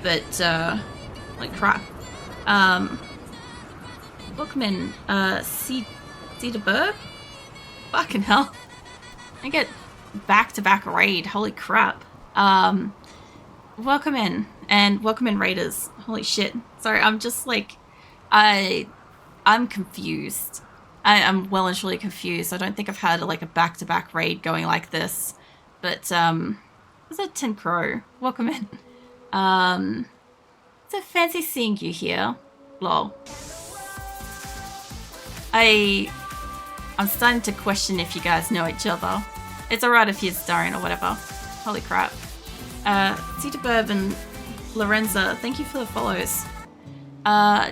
but like crap. Welcome in, Cedar Burb? Fucking hell. I get back-to-back raid, holy crap. Welcome in, and welcome in raiders. Holy shit. Sorry, I'm just like, I'm confused. I'm well and truly confused. I don't think I've had like a back-to-back raid going like this. But, is that Tin Crow? Welcome in. It's a fancy seeing you here. Lol. I'm starting to question if you guys know each other. It's alright if you don't or whatever. Holy crap. Cedar Burb and Lorenza, thank you for the follows.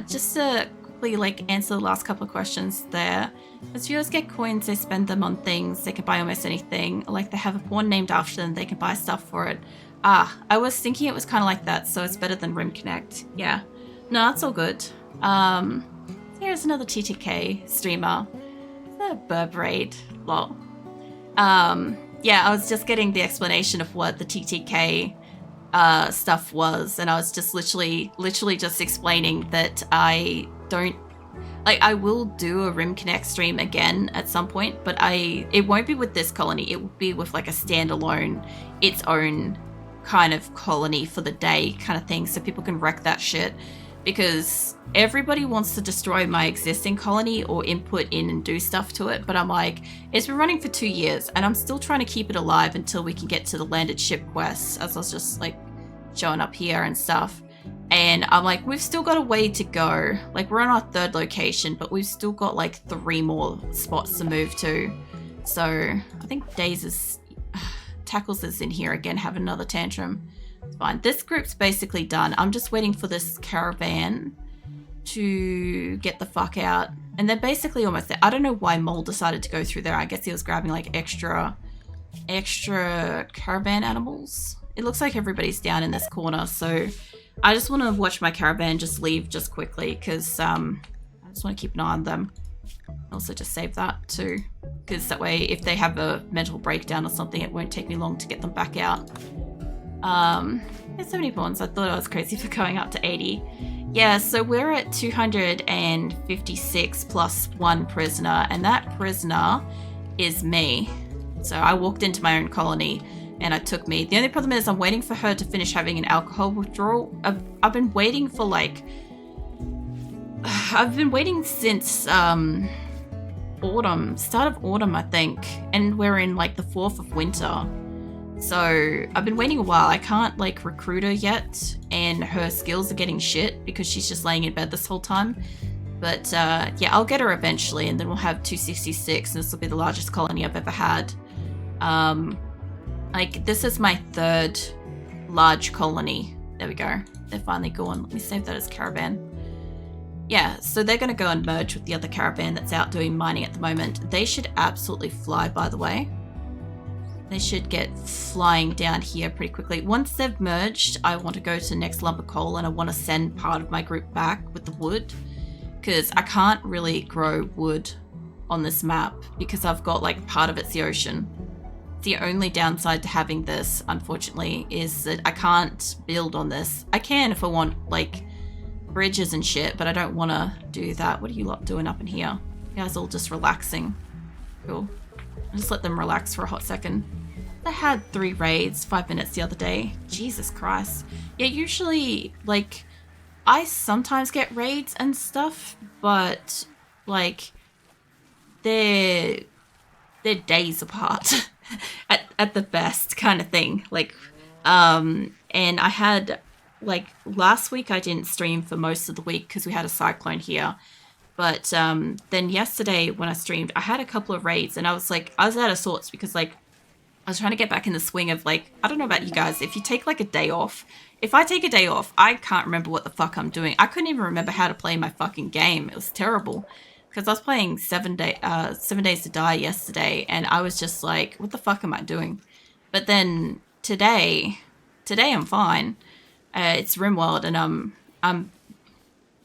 Just to quickly like answer the last couple of questions there. As viewers get coins, they spend them on things. They can buy almost anything. Like they have a pawn named after them, they can buy stuff for it. I was thinking it was kind of like that, so it's better than Rim Connect. Yeah. No, that's all good. Here's another TTK streamer. The Burb raid. Lol. Yeah, I was just getting the explanation of what the TTK stuff was, and I was just literally just explaining that I don't like. I will do a Rim Connect stream again at some point, but it won't be with this colony. It will be with like a standalone, its own kind of colony for the day kind of thing, so people can wreck that shit. Because everybody wants to destroy my existing colony or input in and do stuff to it, but I'm like, it's been running for 2 years and I'm still trying to keep it alive until we can get to the landed ship quests, as I was just like showing up here and stuff. And I'm like, we've still got a way to go. Like, we're on our 3rd location, but we've still got like 3 more spots to move to. So I think Tackles is in here again, having another tantrum. It's fine. This group's basically done. I'm just waiting for this caravan to get the fuck out. And they're basically almost there. I don't know why Mole decided to go through there. I guess he was grabbing like extra caravan animals. It looks like everybody's down in this corner. So I just want to watch my caravan just leave just quickly, because I just want to keep an eye on them. Also just save that too, because that way if they have a mental breakdown or something, it won't take me long to get them back out. There's so many pawns. I thought I was crazy for going up to 80. Yeah, so we're at 256 plus 1 prisoner, and that prisoner is me. So I walked into my own colony and I took me. The only problem is I'm waiting for her to finish having an alcohol withdrawal. I've been waiting for like, I've been waiting since autumn, start of autumn I think, and we're in like the 4th of winter. So I've been waiting a while. I can't like recruit her yet, and her skills are getting shit because she's just laying in bed this whole time. But yeah, I'll get her eventually, and then we'll have 266, and this will be the largest colony I've ever had. Like, this is my 3rd large colony. There we go. They're finally gone. Let me save that as caravan. Yeah, so they're going to go and merge with the other caravan that's out doing mining at the moment. They should absolutely fly, by the way. They should get flying down here pretty quickly. Once they've merged, I want to go to next lumber coal, and I want to send part of my group back with the wood, because I can't really grow wood on this map because I've got like part of it's the ocean. The only downside to having this, unfortunately, is that I can't build on this. I can if I want like bridges and shit, but I don't want to do that. What are you lot doing up in here? You guys all just relaxing. Cool. I'll just let them relax for a hot second. I had 3 raids, 5 minutes the other day. Jesus Christ. Yeah, usually, like, I sometimes get raids and stuff, but, like, they're days apart at the best kind of thing. Like, and I had, like, last week I didn't stream for most of the week because we had a cyclone here. But then yesterday when I streamed, I had a couple of raids, and I was out of sorts because, like, I was trying to get back in the swing of, like, I don't know about you guys, if you take like a day off, if I take a day off, I can't remember what the fuck I'm doing. I couldn't even remember how to play my fucking game. It was terrible because I was playing 7 Days to Die yesterday, and I was just like, what the fuck am I doing? But then today I'm fine. It's RimWorld, and I'm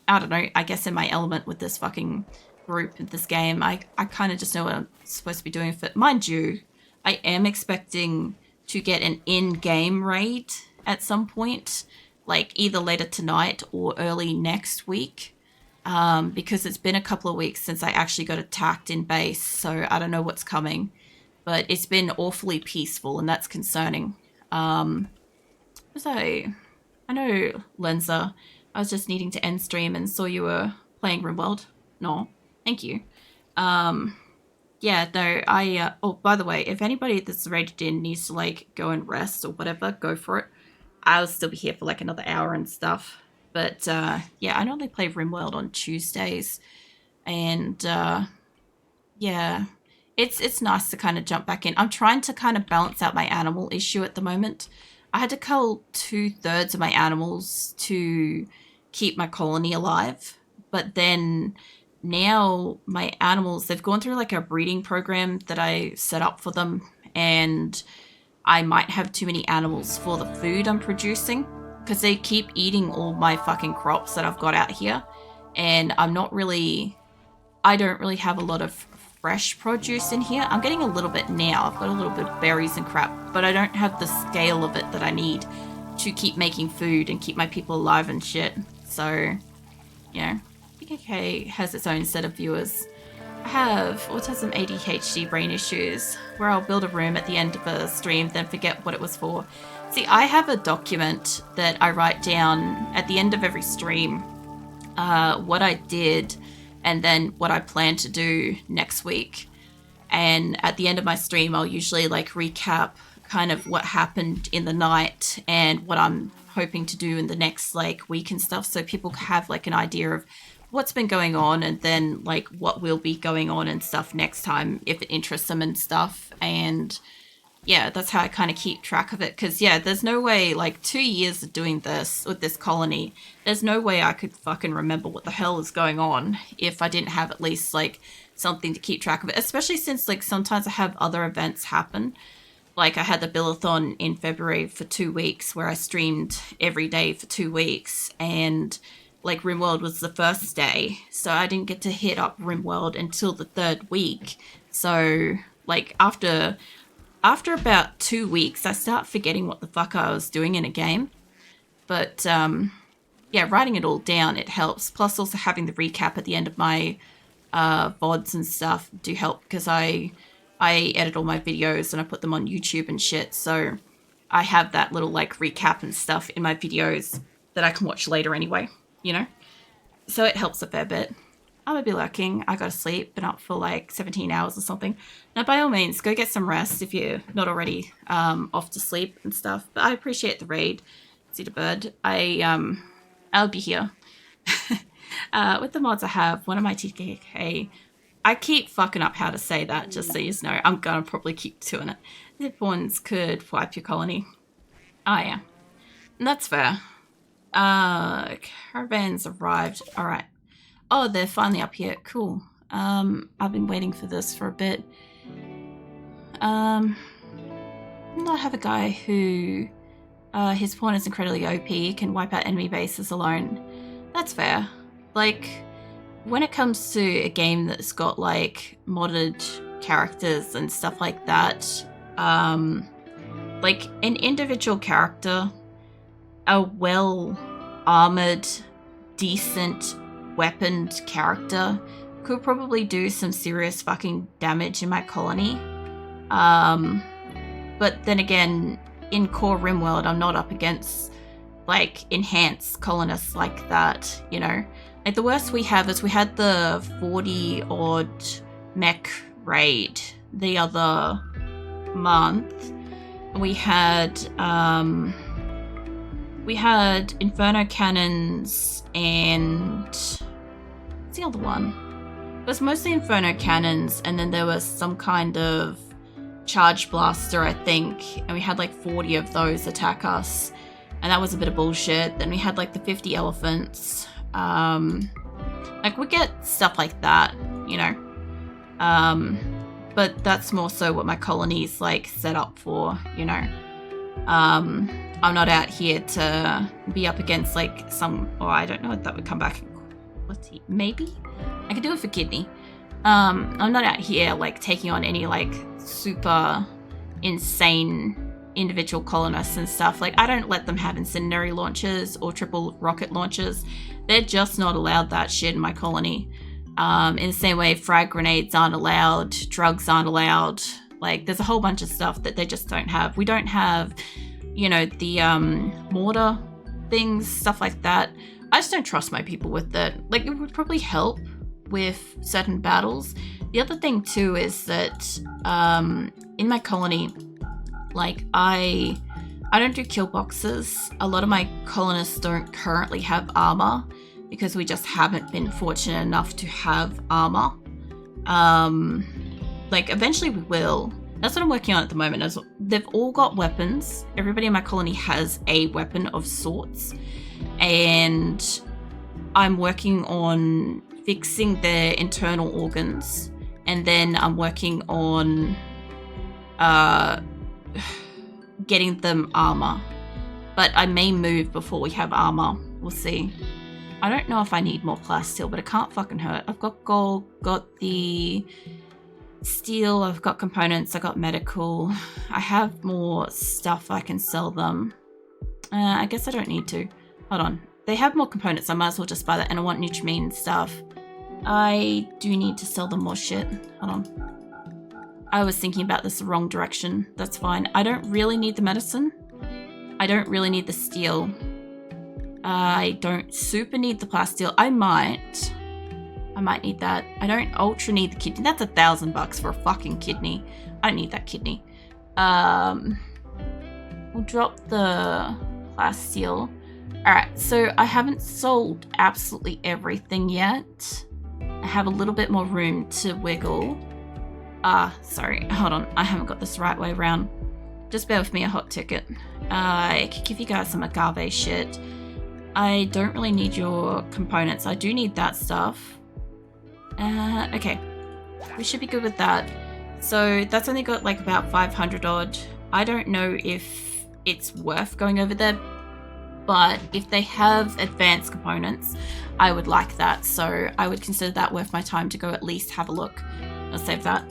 I don't know, I guess in my element with this fucking group, this game. I kind of just know what I'm supposed to be doing. For, mind you, I am expecting to get an in-game raid at some point. like either later tonight or early next week, because it's been a couple of weeks since I actually got attacked in base, so I don't know what's coming. But it's been awfully peaceful, and that's concerning. I know, Lenza, I was just needing to end stream and saw you were playing RimWorld. No, thank you. Yeah, no, oh, by the way, if anybody that's rated in needs to, like, go and rest or whatever, go for it. I'll still be here for, like, another hour and stuff. But, yeah, I normally play RimWorld on Tuesdays. And, yeah, it's nice to kind of jump back in. I'm trying to kind of balance out my animal issue at the moment. I had to cull 2/3 of my animals to keep my colony alive. But then now my animals, they've gone through like a breeding program that I set up for them, and I might have too many animals for the food I'm producing because they keep eating all my fucking crops that I've got out here, and I don't really have a lot of fresh produce in here. I'm getting a little bit now. I've got a little bit of berries and crap, but I don't have the scale of it that I need to keep making food and keep my people alive and shit. So, you know, PKK has its own set of viewers. I have autism, ADHD, brain issues, where I'll build a room at the end of a stream, then forget what it was for. See, I have a document that I write down at the end of every stream, what I did, and then what I plan to do next week. And at the end of my stream, I'll usually like recap kind of what happened in the night and what I'm hoping to do in the next like week and stuff, so people have like an idea of what's been going on and then like what will be going on and stuff next time if it interests them and stuff. And yeah, that's how I kind of keep track of it, because yeah, there's no way, like 2 years of doing this with this colony, there's no way I could fucking remember what the hell is going on if I didn't have at least like something to keep track of it, especially since like sometimes I have other events happen. Like I had the Billathon in February for 2 weeks where I streamed every day for 2 weeks, and like RimWorld was the first day, so I didn't get to hit up RimWorld until the 3rd week. So like after about 2 weeks, I start forgetting what the fuck I was doing in a game. But yeah, writing it all down, it helps. Plus also having the recap at the end of my VODs and stuff do help, because I edit all my videos and I put them on YouTube and shit. So I have that little like recap and stuff in my videos that I can watch later anyway, you know? So it helps a fair bit. I'm a bit lurking. I gotta sleep. Been up for like 17 hours or something. Now, by all means, go get some rest if you're not already off to sleep and stuff. But I appreciate the raid, Cedar Bird. I'll be here. With the mods I have, one of my TKK, I keep fucking up how to say that, just so you know. I'm gonna probably keep doing it. Zip ones could wipe your colony. Oh, yeah. And that's fair. Caravans arrived. Alright. Oh, they're finally up here. Cool. I've been waiting for this for a bit. I have a guy who, his pawn is incredibly OP, can wipe out enemy bases alone. That's fair. Like, when it comes to a game that's got, like, modded characters and stuff like that, like, an individual character, a well-armored, decent, weaponed character could probably do some serious fucking damage in my colony. But then again, in core RimWorld, I'm not up against like enhanced colonists like that, you know? Like the worst we have is we had the 40 odd mech raid the other month. We had Inferno Cannons and what's the other one? It was mostly Inferno Cannons, and then there was some kind of Charge Blaster, I think, and we had like 40 of those attack us, and that was a bit of bullshit. Then we had like the 50 elephants. Like we get stuff like that, you know. But that's more so what my colony's like set up for, you know. I'm not out here to be up against like some, or I don't know if that would come back. Maybe? I could do it for kidney. I'm not out here like taking on any like super insane individual colonists and stuff. Like, I don't let them have incendiary launchers or triple rocket launchers. They're just not allowed that shit in my colony. In the same way, frag grenades aren't allowed, drugs aren't allowed. Like, there's a whole bunch of stuff that they just don't have. We don't have, you know, the mortar things, stuff like that. I just don't trust my people with that. Like, it would probably help with certain battles. The other thing too is that in my colony, like, I don't do kill boxes. A lot of my colonists don't currently have armor because we just haven't been fortunate enough to have armor. Like, eventually we will. That's what I'm working on at the moment. They've all got weapons. Everybody in my colony has a weapon of sorts. And I'm working on fixing their internal organs. And then I'm working on getting them armor. But I may move before we have armor. We'll see. I don't know if I need more plasteel, but it can't fucking hurt. I've got gold, got the steel, I've got components, I got medical. I have more stuff I can sell them. I guess I don't need to. Hold on. They have more components, I might as well just buy that. And I want Nutrimine stuff. I do need to sell them more shit. Hold on. I was thinking about this the wrong direction. That's fine. I don't really need the medicine. I don't really need the steel. I don't super need the plasteel. I might need that. I don't ultra need the kidney. That's $1,000 for a fucking kidney. I don't need that kidney. We'll drop the plasteel. Alright, so I haven't sold absolutely everything yet. I have a little bit more room to wiggle. Sorry, hold on. I haven't got this the right way around. Just bear with me, a hot ticket. I could give you guys some agave shit. I don't really need your components. I do need that stuff. Okay. We should be good with that. So that's only got like about 500 odd. I don't know if it's worth going over there, but if they have advanced components, I would like that. So I would consider that worth my time to go at least have a look. I'll save that.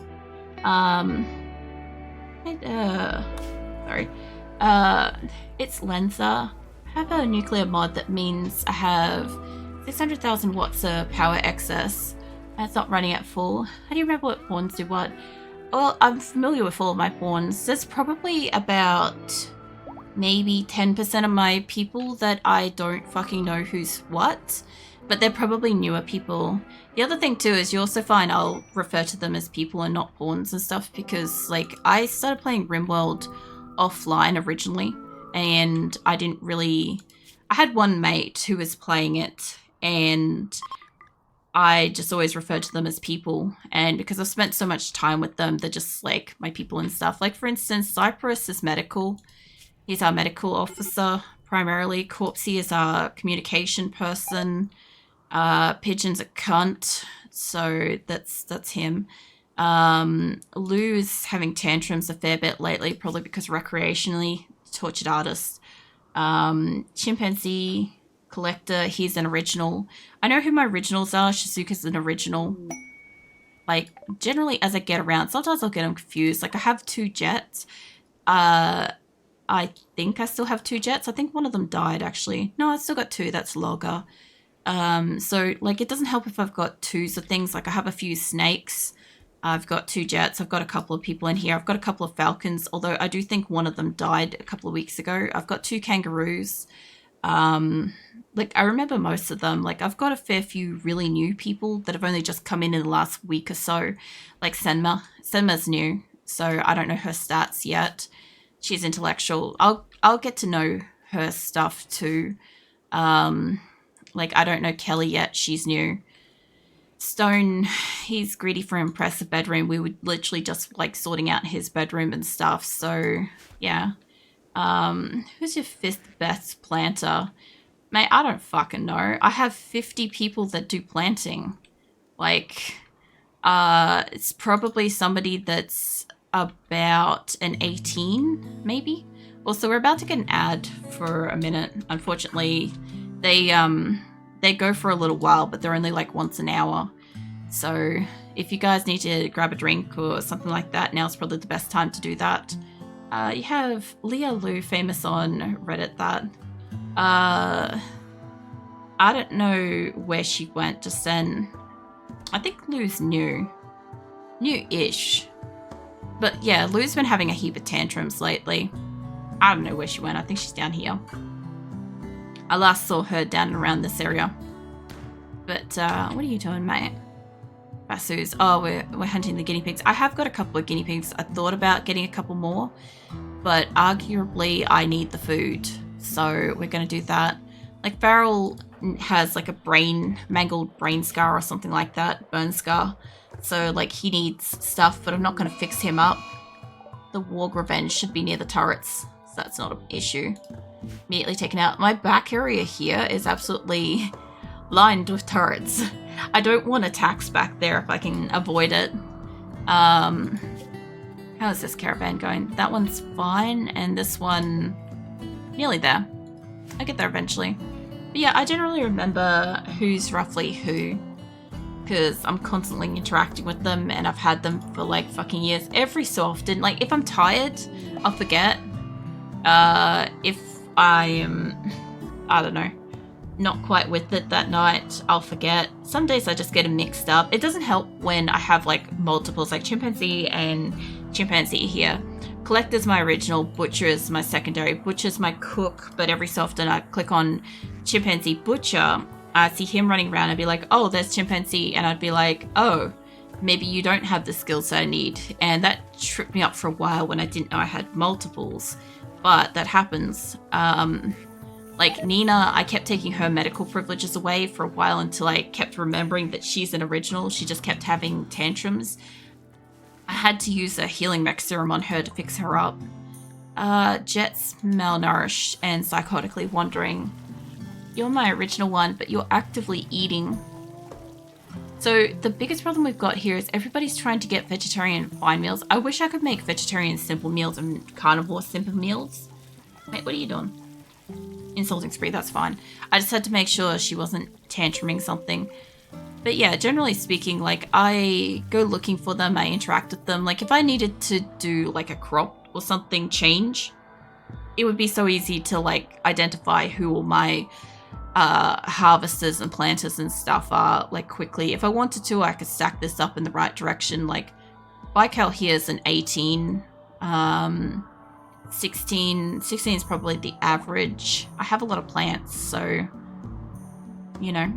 Sorry. It's Lenza. I have a nuclear mod that means I have 600,000 watts of power excess. It's not running at full. How do you remember what pawns do what? Well, I'm familiar with all of my pawns. There's probably about maybe 10% of my people that I don't fucking know who's what, but they're probably newer people. The other thing too is you also find I'll refer to them as people and not pawns and stuff because, like, I started playing RimWorld offline originally, and I had one mate who was playing it, and I just always refer to them as people. And because I've spent so much time with them, they're just like my people and stuff. Like, for instance, Cyprus is medical. He's our medical officer primarily. Corpsey is our communication person. Pigeon's a cunt, so that's him. Lou's having tantrums a fair bit lately, probably because recreationally tortured artist. Chimpanzee collector, he's an original. I know who my originals are. Shizuka's an original. Like, generally as I get around, sometimes I'll get them confused. Like, I have 2 jets. I think I still have 2 jets. I think one of them died, actually. No, I still got 2. That's Logger. So, like, it doesn't help if I've got 2s of things. Like, I have a few snakes. I've got 2 jets. I've got a couple of people in here. I've got a couple of falcons, although I do think one of them died a couple of weeks ago. I've got 2 kangaroos. Like, I remember most of them. Like, I've got a fair few really new people that have only just come in the last week or so. Like Senma. Senma's new, so I don't know her stats yet. She's intellectual. I'll get to know her stuff too. Like, I don't know Kelly yet. She's new. Stone, he's greedy for an impressive bedroom. We were literally just like sorting out his bedroom and stuff. So yeah. Who's your 5th best planter? Mate, I don't fucking know. I have 50 people that do planting. Like, it's probably somebody that's about an 18, maybe. Also, we're about to get an ad for a minute. Unfortunately, they go for a little while, but they're only like once an hour. So if you guys need to grab a drink or something like that, now's probably the best time to do that. You have Leah Lou, famous on Reddit, that. I don't know where she went just then. I think Lou's new. New-ish. But yeah, Lou's been having a heap of tantrums lately. I don't know where she went. I think she's down here. I last saw her down and around this area. But what are you doing, mate? Basu's. Oh, we're hunting the guinea pigs. I have got a couple of guinea pigs. I thought about getting a couple more, but arguably I need the food. So we're going to do that. Like, Farrell has like a mangled brain scar or something like that, burn scar. So like he needs stuff, but I'm not going to fix him up. The Warg Revenge should be near the turrets, so that's not an issue. Immediately taken out. My back area here is absolutely lined with turrets. I don't want attacks back there if I can avoid it. How is this caravan going? That one's fine, and this one nearly there. I'll get there eventually. But yeah, I generally remember who's roughly who, because I'm constantly interacting with them, and I've had them for like fucking years. Every so often, like if I'm tired, I'll forget. If I'm, I don't know, not quite with it that night, I'll forget. Some days I just get them mixed up. It doesn't help when I have like multiples, like chimpanzee and chimpanzee here. Collector's my original, Butcher is my secondary. Butcher's my cook, but every so often I click on chimpanzee Butcher, I see him running around, I'd be like, oh, there's chimpanzee, and I'd be like, oh, maybe you don't have the skills that I need. And that tripped me up for a while when I didn't know I had multiples, but that happens. Like Nina, I kept taking her medical privileges away for a while until I kept remembering that she's an original. She just kept having tantrums. I had to use a healing mech serum on her to fix her up. Jet's malnourished and psychotically wandering. You're my original one, but you're actively eating. So the biggest problem we've got here is everybody's trying to get vegetarian fine meals. I wish I could make vegetarian simple meals and carnivore simple meals. Wait, what are you doing? Insulting spree, that's fine. I just had to make sure she wasn't tantruming something. But yeah, generally speaking, like I go looking for them, I interact with them. Like if I needed to do like a crop or something change, it would be so easy to like identify who all my harvesters and planters and stuff are like quickly. If I wanted to, I could stack this up in the right direction. Like Baikal here is an 18, 16 is probably the average. I have a lot of plants, so you know.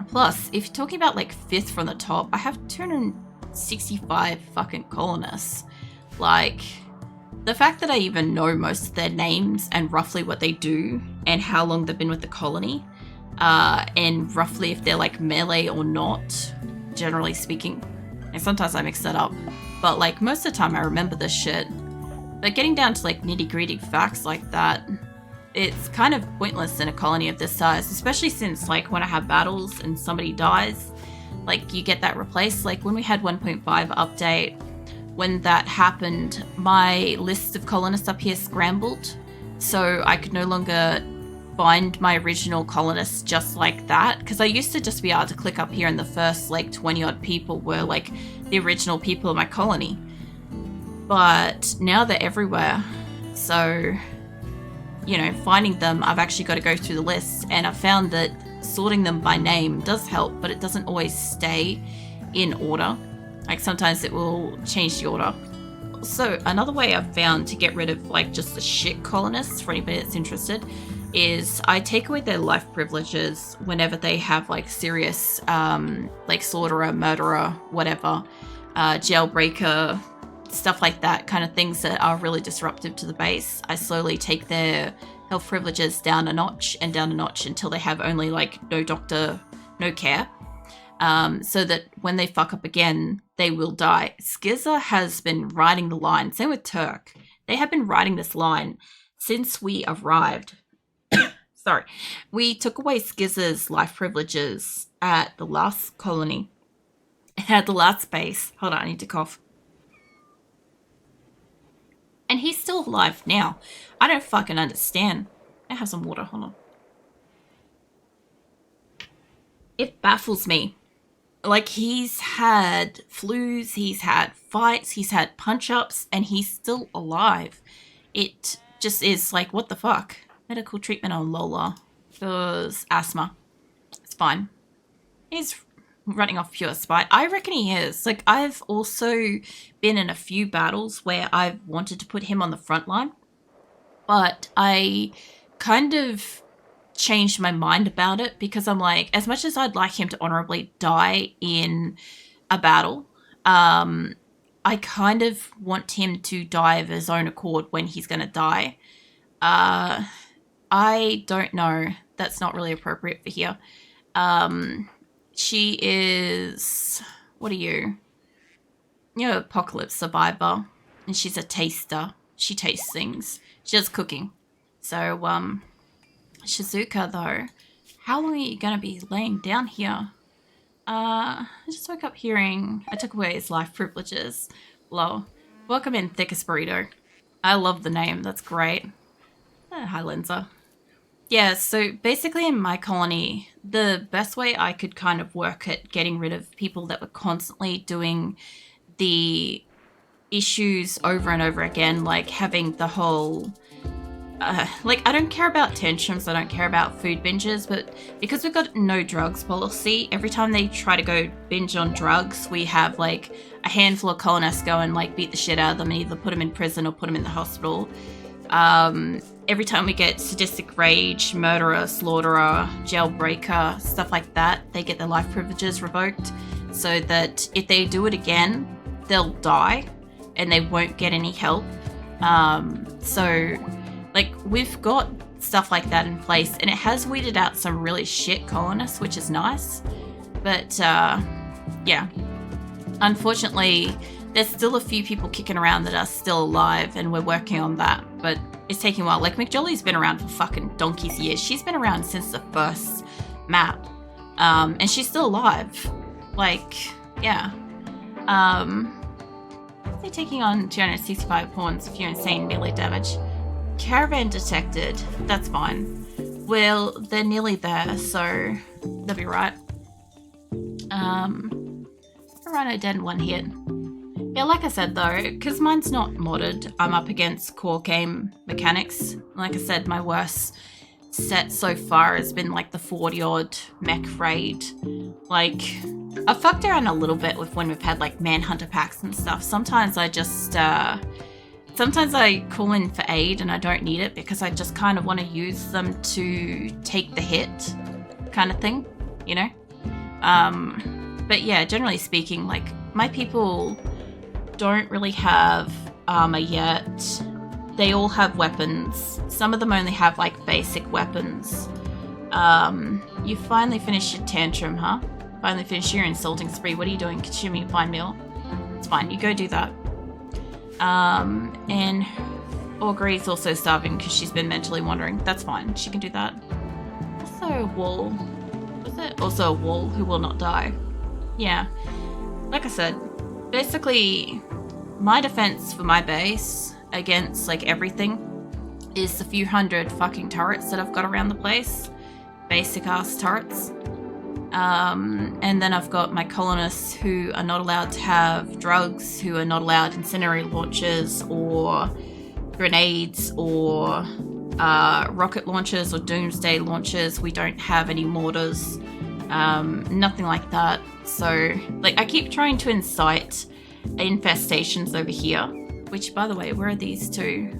Plus, if you're talking about like 5th from the top, I have 265 fucking colonists. Like, the fact that I even know most of their names and roughly what they do and how long they've been with the colony, and roughly if they're like melee or not, generally speaking. And sometimes I mix that up, but like most of the time I remember this shit. But getting down to like nitty-gritty facts like that, it's kind of pointless in a colony of this size, especially since like when I have battles and somebody dies, like you get that replaced. Like when we had 1.5 update, when that happened, my list of colonists up here scrambled, so I could no longer find my original colonists just like that, because I used to just be able to click up here and the first like 20 odd people were like the original people of my colony, but now they're everywhere. So you know, finding them, I've actually got to go through the list, and I've found that sorting them by name does help, but it doesn't always stay in order. Like sometimes it will change the order. So another way I've found to get rid of like just the shit colonists, for anybody that's interested, is I take away their life privileges whenever they have like serious like slaughterer, murderer, whatever, jailbreaker, stuff like that, kind of things that are really disruptive to the base. I slowly take their health privileges down a notch and down a notch until they have only like no doctor, no care, so that when they fuck up again, they will die. Skizzer has been riding the line. Same with Turk. They have been riding this line since we arrived. Sorry. We took away Skizzer's life privileges at the last colony, at the last base. Hold on, I need to cough. And he's still alive now. I don't fucking understand. I have some water, hold on. It baffles me. Like, he's had flus, he's had fights, he's had punch-ups, and he's still alive. It just is like, what the fuck? Medical treatment on Lola. Because asthma. It's fine. He's running off pure spite. I reckon he is. Like, I've also been in a few battles where I've wanted to put him on the front line, but I kind of changed my mind about it because I'm like, as much as I'd like him to honorably die in a battle, I kind of want him to die of his own accord when he's going to die. I don't know. That's not really appropriate for here. She is... What are you? You're apocalypse survivor. And she's a taster. She tastes things. She does cooking. So, Shizuka, though, how long are you going to be laying down here? I just woke up hearing I took away his life privileges. Lol. Welcome in, Thickest Burrito. I love the name. That's great. Hi, Linza. Yeah, so basically in my colony, the best way I could kind of work at getting rid of people that were constantly doing the issues over and over again, like having the whole... like, I don't care about tantrums, I don't care about food binges, but because we've got no drugs policy, every time they try to go binge on drugs, we have, like, a handful of colonists go and, like, beat the shit out of them and either put them in prison or put them in the hospital. Every time we get sadistic rage, murderer, slaughterer, jailbreaker, stuff like that, they get their life privileges revoked so that if they do it again, they'll die and they won't get any help. So... like, we've got stuff like that in place, and it has weeded out some really shit colonists, which is nice. But, yeah. Unfortunately, there's still a few people kicking around that are still alive, and we're working on that. But it's taking a while. Like, McJolly's been around for fucking donkey's years. She's been around since the first map. And she's still alive. Like, yeah. They're taking on 265 pawns if you're insane melee damage. Caravan detected. That's fine. Well, they're nearly there, so they'll be right. Rhino dead in one hit. Yeah, like I said though, because mine's not modded, I'm up against core game mechanics. Like I said, my worst set so far has been like the 40-odd mech raid. Like, I've fucked around a little bit with when we've had like manhunter packs and stuff. Sometimes I just, sometimes I call in for aid and I don't need it because I just kind of want to use them to take the hit kind of thing, you know? But yeah, generally speaking, like, my people don't really have armor yet. They all have weapons. Some of them only have, like, basic weapons. You finally finished your tantrum, huh? Finally finished your insulting spree. What are you doing? Consuming a fine meal? It's fine, you go do that. And Augurie's also starving because she's been mentally wandering. That's fine, she can do that. Also a wall. Was it? Also a wall who will not die. Yeah. Like I said, basically my defense for my base against like everything is the few hundred fucking turrets that I've got around the place. Basic ass turrets. And then I've got my colonists who are not allowed to have drugs, who are not allowed incendiary launchers or grenades or rocket launchers or doomsday launchers. We don't have any mortars, nothing like that. So, like, I keep trying to incite infestations over here, which, by the way, where are these two?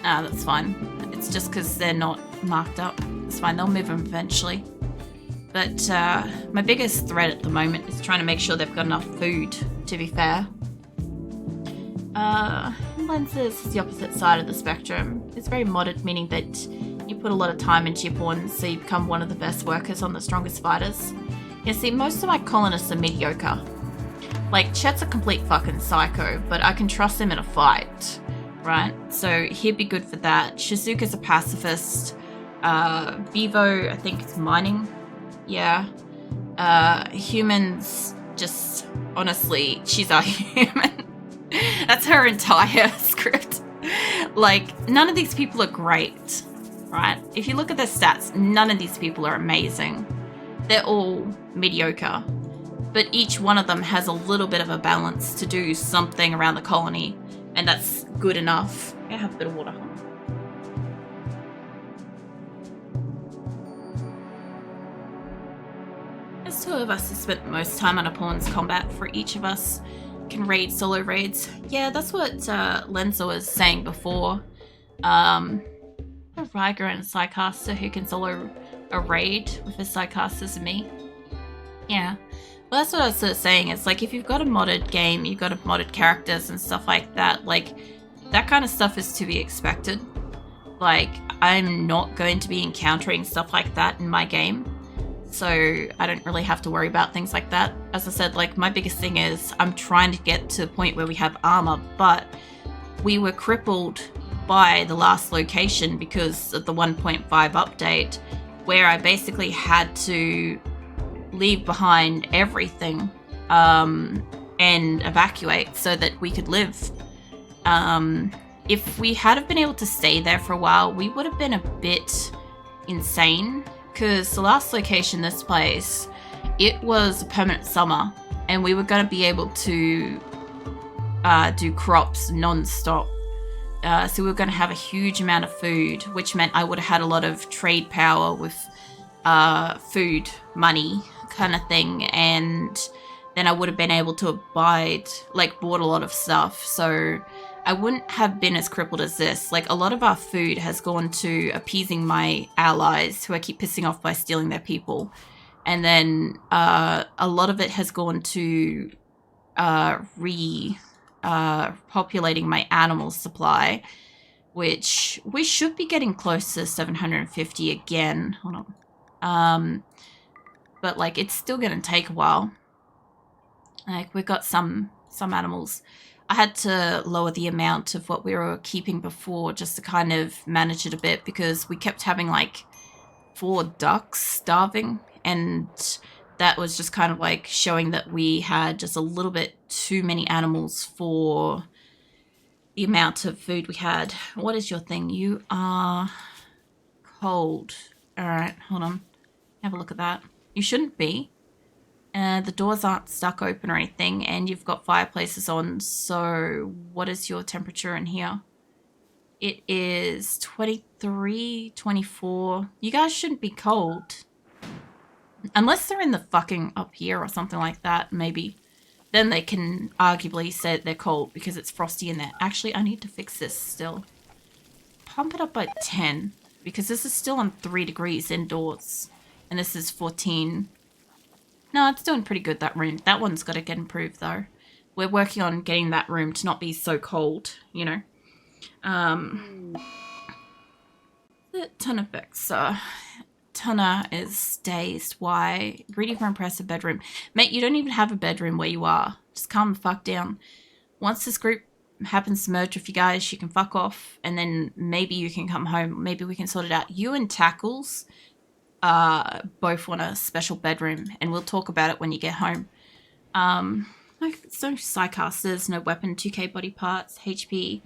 Ah, that's fine. It's just because they're not marked up. It's fine, they'll move them eventually. But my biggest threat at the moment is trying to make sure they've got enough food, to be fair. Lenses is the opposite side of the spectrum. It's very modded, meaning that you put a lot of time into your pawns so you become one of the best workers on the strongest fighters. Yeah, see, most of my colonists are mediocre. Like, Chet's a complete fucking psycho, but I can trust him in a fight, right? So he'd be good for that. Shizuka's a pacifist. Vivo, I think it's mining. Yeah. Humans, just, honestly, she's our human. That's her entire script. Like, none of these people are great, right? If you look at their stats, none of these people are amazing. They're all mediocre. but each one of them has a little bit of a balance to do something around the colony, and that's good enough. I have a bit of water. There's two of us who spent the most time on opponent's combat. For each of us can raid solo raids. Yeah, that's what Lenzo was saying before. A Riker and a Psycaster who can solo a raid with a Psycasters and me. Yeah. Well, that's what I was sort of saying. It's like if you've got a modded game, you've got a modded characters and stuff like that, like that kind of stuff is to be expected. Like, I'm not going to be encountering stuff like that in my game. So I don't really have to worry about things like that. As I said, like my biggest thing is I'm trying to get to a point where we have armor, but we were crippled by the last location because of the 1.5 update, where I basically had to leave behind everything and evacuate so that we could live. If we had have been able to stay there for a while, we would have been a bit insane. Because the last location, this place, it was a permanent summer, and we were going to be able to do crops non-stop. So we were going to have a huge amount of food, which meant I would have had a lot of trade power with food, money kind of thing, and then I would have been able to bought a lot of stuff. So I wouldn't have been as crippled as this. Like, a lot of our food has gone to appeasing my allies, who I keep pissing off by stealing their people. And then a lot of it has gone to populating my animal supply, which we should be getting close to 750 again. Hold on. But, like, it's still going to take a while. Like, we've got some animals. I had to lower the amount of what we were keeping before just to kind of manage it a bit, because we kept having like 4 ducks starving, and that was just kind of like showing that we had just a little bit too many animals for the amount of food we had. What is your thing? You are cold. All right, hold on. Have a look at that. You shouldn't be. The doors aren't stuck open or anything, and you've got fireplaces on, so what is your temperature in here? It is 23, 24. You guys shouldn't be cold. Unless they're in the fucking up here or something like that, maybe. Then they can arguably say that they're cold because it's frosty in there. Actually, I need to fix this still. Pump it up by 10, because this is still on 3 degrees indoors, and this is 14. No, it's doing pretty good, that room. That one's got to get improved, though. We're working on getting that room to not be so cold, you know. The ton effects. Tunna is dazed. Why? Greedy for impressive bedroom. Mate, you don't even have a bedroom where you are. Just calm the fuck down. Once this group happens to merge with you guys, you can fuck off, and then maybe you can come home. Maybe we can sort it out. You and Tackles both want a special bedroom, and we'll talk about it when you get home. Like, so Psycasters, no weapon, 2k body parts, HP,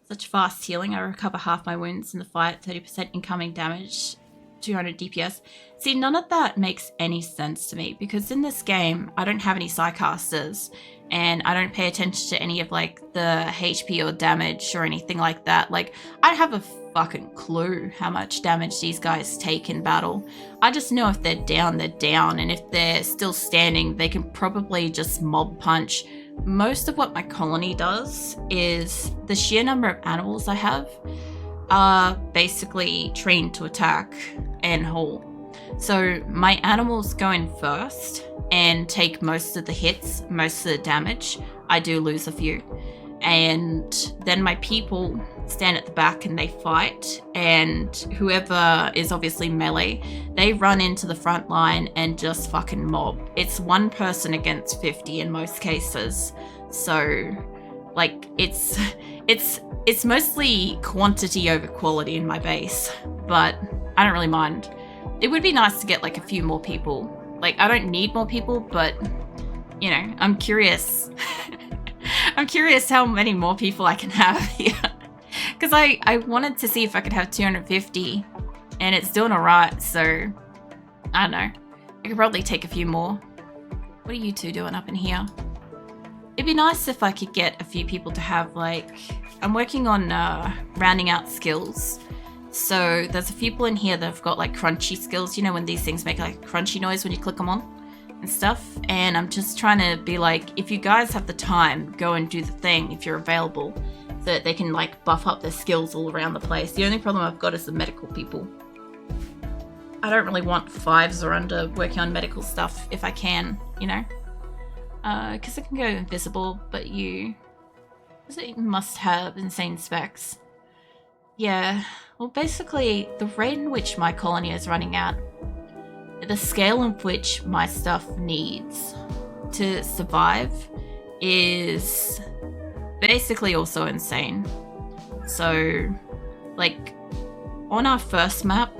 such fast healing. I recover half my wounds in the fight, 30% incoming damage, 200 DPS. See, none of that makes any sense to me, because in this game, I don't have any Psycasters, and I don't pay attention to any of, like, the HP or damage or anything like that. Like, I don't have a fucking clue how much damage these guys take in battle. I just know if they're down, and if they're still standing, they can probably just mob punch. Most of what my colony does is the sheer number of animals I have are basically trained to attack and haul. So my animals go in first and take most of the hits, most of the damage. I do lose a few. And then my people stand at the back and they fight, and whoever is obviously melee, they run into the front line and just fucking mob. It's 1 person against 50 in most cases. So, like, it's mostly quantity over quality in my base, but I don't really mind. It would be nice to get like a few more people. Like, I don't need more people, but you know, I'm curious. I'm curious how many more people I can have here. Because I wanted to see if I could have 250, and it's doing alright, so I don't know. I could probably take a few more. What are you two doing up in here? It'd be nice if I could get a few people to have, like... I'm working on rounding out skills. So there's a few people in here that have got, like, crunchy skills. You know when these things make, like, a crunchy noise when you click them on and stuff? And I'm just trying to be like, if you guys have the time, go and do the thing if you're available. So that they can, like, buff up their skills all around the place. The only problem I've got is the medical people. I don't really want 5s or under working on medical stuff if I can, you know? Because it can go invisible, but you must have insane specs. Yeah, well basically the rate in which my colony is running out, the scale in which my stuff needs to survive is basically also insane. So, like, on our first map,